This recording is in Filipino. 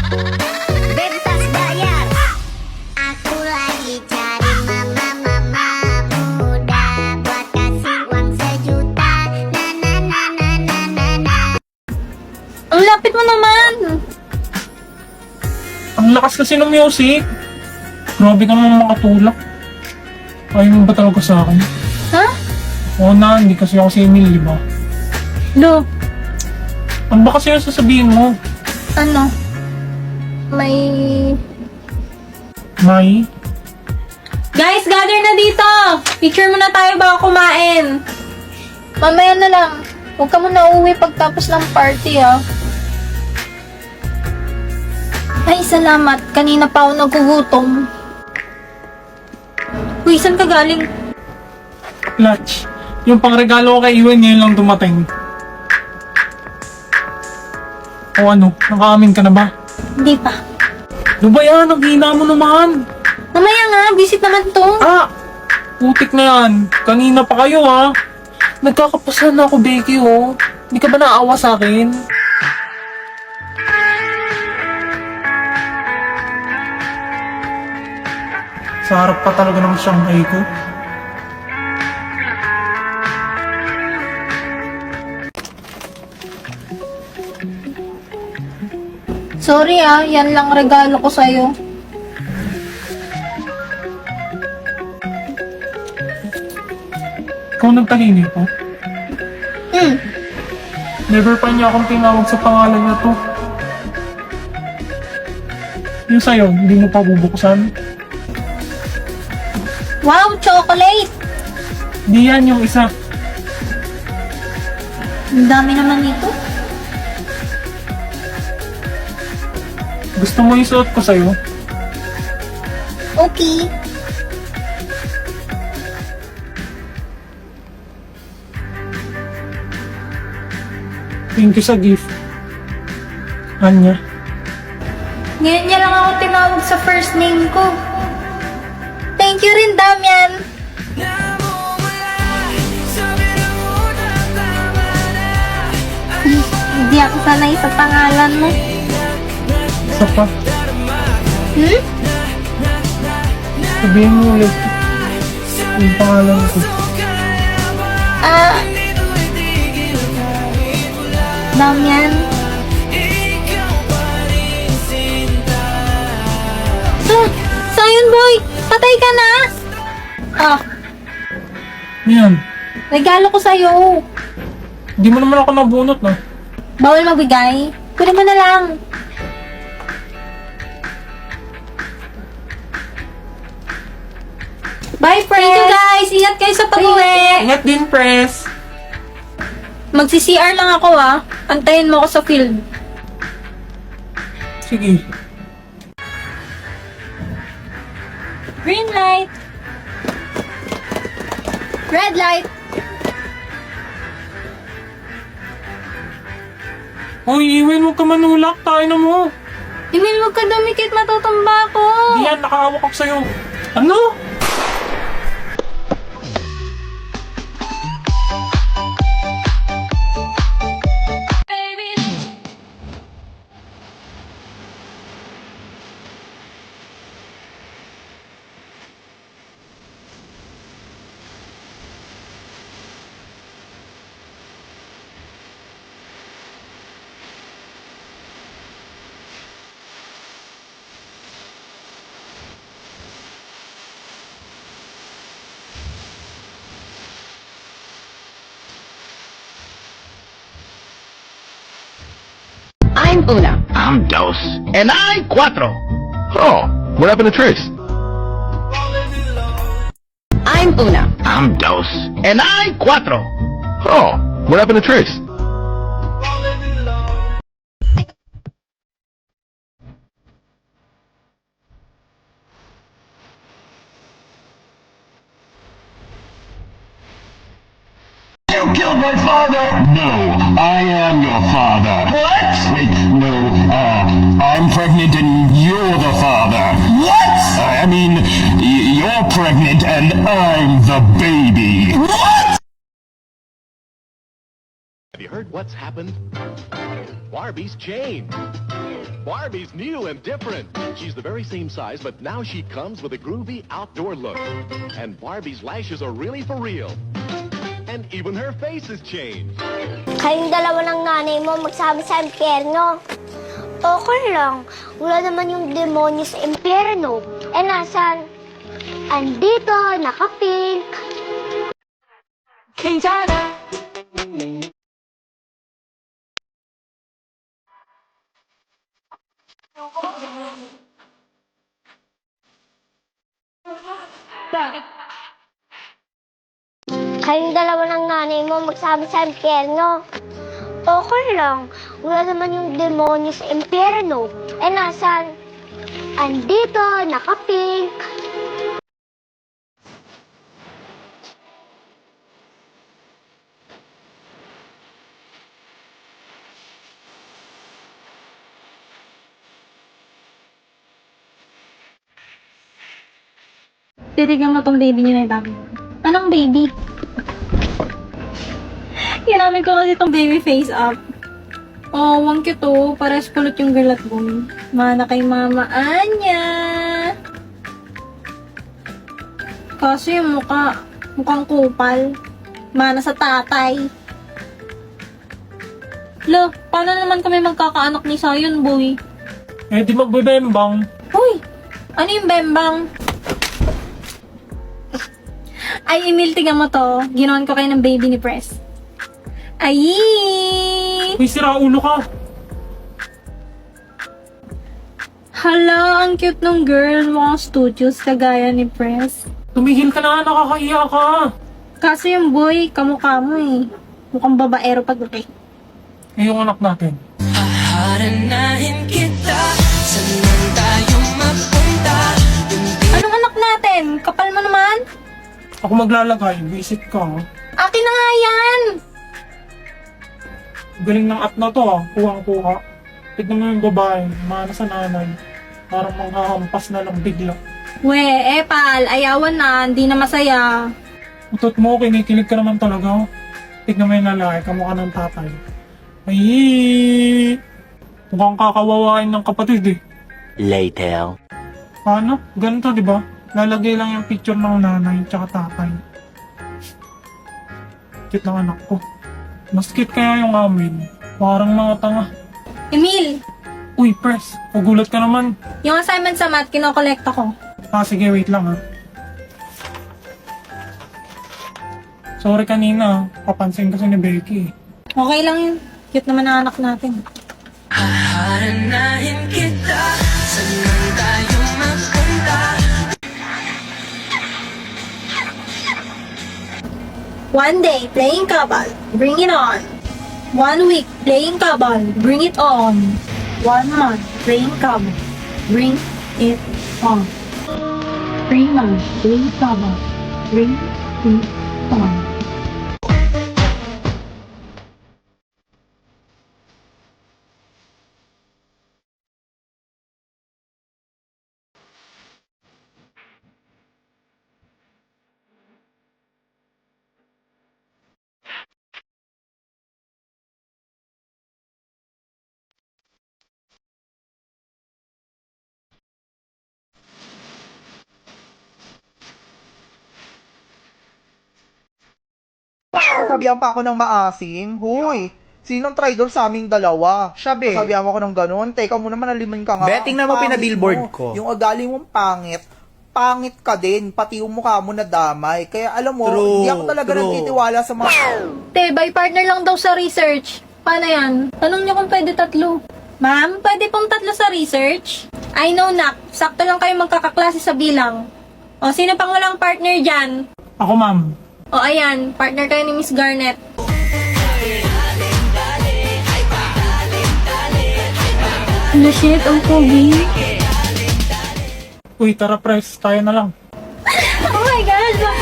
Bebas bayar. Aku lagi cari mama muda buat kasih uang 1 juta. Na na na na na na na. Ang lapit mo naman! Ang lakas kasi ng music. Grabe ka naman makatulak. Ayaw mo ba talaga sa akin? Ha? Oo na, hindi kasi ako si Emil, di ba? Lo, Ano ba kasi yung sasabihin mo? ano? May... May? Guys, gather na dito! Picture muna tayo bago kumain. Mamaya na lang. Huwag ka muna uuwi pagtapos ng party, ha? Ay, salamat. Kanina pa ako nagugutom. Uy, saan ka galing? Clutch. Yung pangregalo ko kay Iwan ngayon lang dumating. O ano, nakaamin ka na ba? Hindi pa. Ano ba yan? Ang hina mo naman. Mamaya nga, visit naman to. Ah! Putik na yan. Kanina pa kayo ha. Nagkakapasan na ako, Becky oh. Hindi ka ba naawa sa akin? Sa harap pa talaga ng Shanghai ko. Sorry yan lang regalo ko sa'yo. Ikaw nagtahimik po. Never pa niya akong tinawag sa pangalan na to. Yung sa'yo, hindi mo pa bubuksan? Wow, chocolate! Di yan yung isa. Ang dami naman nito. Gusto mo isuot ko sa'yo? Okay. Thank you sa gift. Anya. Ngayon niya lang ako tinawag sa first name ko. Thank you rin, Damian. Hindi ako sanay sa pangalan mo. Isa pa. Hmm? Sabihin mo ulit. Yung pangalan ko. Damian. Sayun boy, patay ka na. Yan. Regalo ko sa'yo. Di mo naman ako nabunot na. Bawal magbigay. Kunin mo na lang. Bye, friends! Thank you, guys! Ingat kayo sa pag-uwi! Ingat din, press. Magsi-CR lang ako, Antayin mo ako sa field. Sige. Green light! Red light! Hoy, Iwan, huwag ka manulak. Tayo na mo. Emil, wag ka dumikit. Matutumba ako. Di yan, nakahawak ako sa'yo. Ano? I'm una. I'm dos. And I cuatro. Oh, what happened to Trace? I'm una. I'm dos. And I cuatro. Oh, what happened to Trace? You killed my father! No, I am your father. What? Wait, no, I'm pregnant and you're the father. What? I mean, you're pregnant and I'm the baby. What? Have you heard heard what's happened? Barbie's changed. Barbie's new and different. She's the very same size, but now she comes with a groovy outdoor look. And Barbie's lashes are really for real. And even her face has changed. Kayong dalawa ng nanay mo magsabi sa impyerno. Okay lang. Wala naman yung demonyo sa impyerno. Eh, nasan? Andito, naka-pink. Kayong dalawa ng nanay mo magsabi sa impyerno. Okay lang. Wala naman yung demonyo sa impyerno. Eh, nasan? Andito, naka-pink. Titigan mo tong baby niyo na dami. Anong baby? Ginamit ko kasi tong baby face up. Oh, ang cute oh. Pares kulot yung girl at boy. Mana kay Mama Anya. Kasi yung mukhang kupal. Mana sa tatay. Lo, paano naman kami magkakaanak ni Sayon, boy? Eh, di magbebembang. Hoy! Ano yung bembang? Ay, Emil, tingnan mo to. Ginawan ko kayo ng baby ni Press. Ay! Uy, sira ulo ka. Hala, ang cute nung girl. Mukhang studios kagaya ni Press. Tumigil ka na, nakakahiya ka. Kasi yung boy, kamukha mo eh. Mukhang babaero paglaki. Eh, yung anak natin. Anong anak natin? Kapal mo naman? Ako maglalagay, visit ka. Akin na nga yan! Galing ng app na to ah, kuha-kuha. Tignan mo yung babae, mana sa nanay. Parang manghahampas na lang bigla. We, pal, ayawan na, hindi na masaya. Utot mo, kinikilig ka naman talaga. Tignan mo yung lalaki, kamukha ng tatay. Ay, mukhang kakawawain ng kapatid eh. Later. Paano? Ganito, di ba? Lalagay lang yung picture ng nanay tsaka tatay. Cute ng anak ko. Mas cute kaya yung amin. Parang mga tanga. Emil, Uy, Press, pagulat ka naman. yung assignment sa math, kinokolekta ko. Ah, sige, wait lang ha. Sorry kanina, papansin kasi ni Becky. Okay lang yun. Cute naman ang anak natin. One day, playing kabal, bring it on. 1 week, playing kabal, bring it on. 1 month, playing kabal, bring it on. 3 months, playing kabal, bring it on. Sabihan pa ako ng maasim. Huy, sinong traitor sa aming dalawa? Siya, be. Sabihan mo ako ng ganun. Teka mo naman, aliman ka nga. Be, tingnan mo Ang pangit pinabillboard mo. ko. Yung ugali mong pangit, pangit ka din. Pati yung mukha mo nadamay. Kaya alam mo, True, hindi ako talaga true. nagtitiwala sa mga... Te, by partner lang daw sa research. Paano yan? Tanong niyo kung pwede 3. Ma'am, pwede pong 3 sa research? I know, nak. Sakto lang kayo magkakaklase sa bilang. O, sino pang walang partner dyan? Ako, ma'am. O, ayan. Partner kayo ni Miss Garnet. Ano shit? Ang pogi. Uy, tara, Press, tayo na lang. Oh my God!